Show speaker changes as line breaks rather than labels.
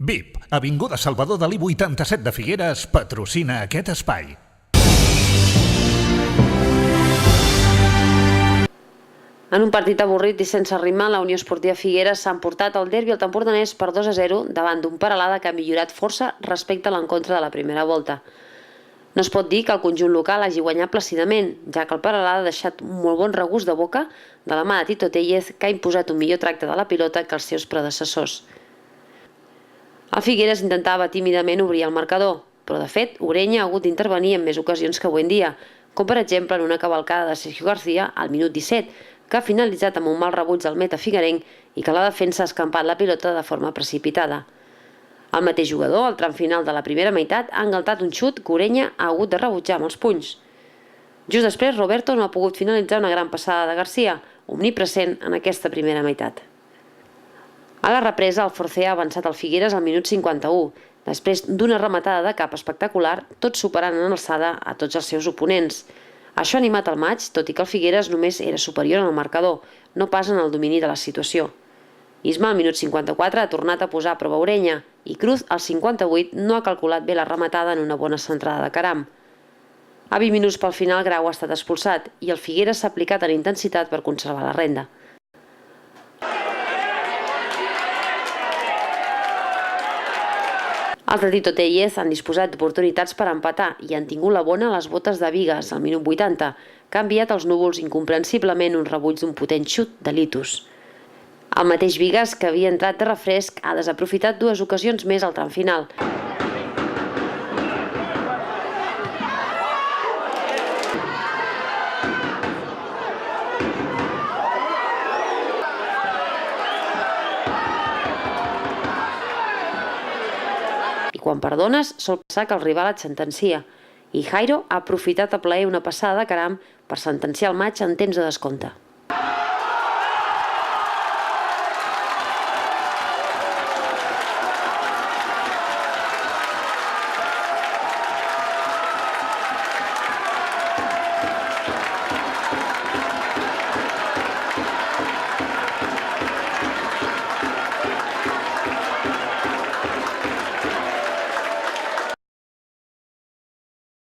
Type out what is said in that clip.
VIP, Avinguda Salvador Dalí 87 de Figueres, patrocina aquest espai.
En un partit avorrit i sense ritme, la Unió Esportiva Figueres s'ha emportat el derbi al Tempordanès per 2-0 davant d'un Peralada que ha millorat força respecte a l'encontre de la primera volta. No es pot dir que el conjunt local hagi guanyat plàcidament, ja que el Peralada ha deixat un molt bon regust de boca de la mà de Tito Tellez, que ha imposat un millor tracte de la pilota que els seus predecessors. El Figueres intentava tímidament obrir el marcador, però de fet Ureña ha hagut d'intervenir en més ocasions que avui en dia, com per exemple en una cavalcada de Sergio García al minut 17, que ha finalitzat amb un mal rebuig del meta figuerenc i que la defensa ha escampat la pilota de forma precipitada. El mateix jugador, al tram final de la primera meitat, ha engaltat un xut que Ureña ha hagut de rebutjar amb els punys. Just després, Roberto no ha pogut finalitzar una gran passada de García, omnipresent en aquesta primera meitat. A la represa, el Forcea ha avançat al Figueres al minut 51, després d'una rematada de cap espectacular, tot superant en alçada a tots els seus oponents. Això ha animat el maig, tot i que el Figueres només era superior en el marcador, no pas en el domini de la situació. Isma, al minut 54, ha tornat a posar a prova Ureña i Cruz, al 58, no ha calculat bé la rematada en una bona centrada de caram. A 20 minuts pel final, Grau ha estat expulsat i el Figueres s'ha aplicat en intensitat per conservar la renda. Els de Tito Tellez han disposat d'oportunitats per empatar i han tingut la bona a les botes de Vigas al minut 80, que ha enviat als núvols incomprensiblement un rebuig d'un potent xut de Litus. El mateix Vigas, que havia entrat de refresc, ha desaprofitat dues ocasions més al tram final. I quan perdones, sol passar que el rival et sentencia. I Jairo ha aprofitat a plaer una passada de caram per sentenciar el maig en temps de descompte.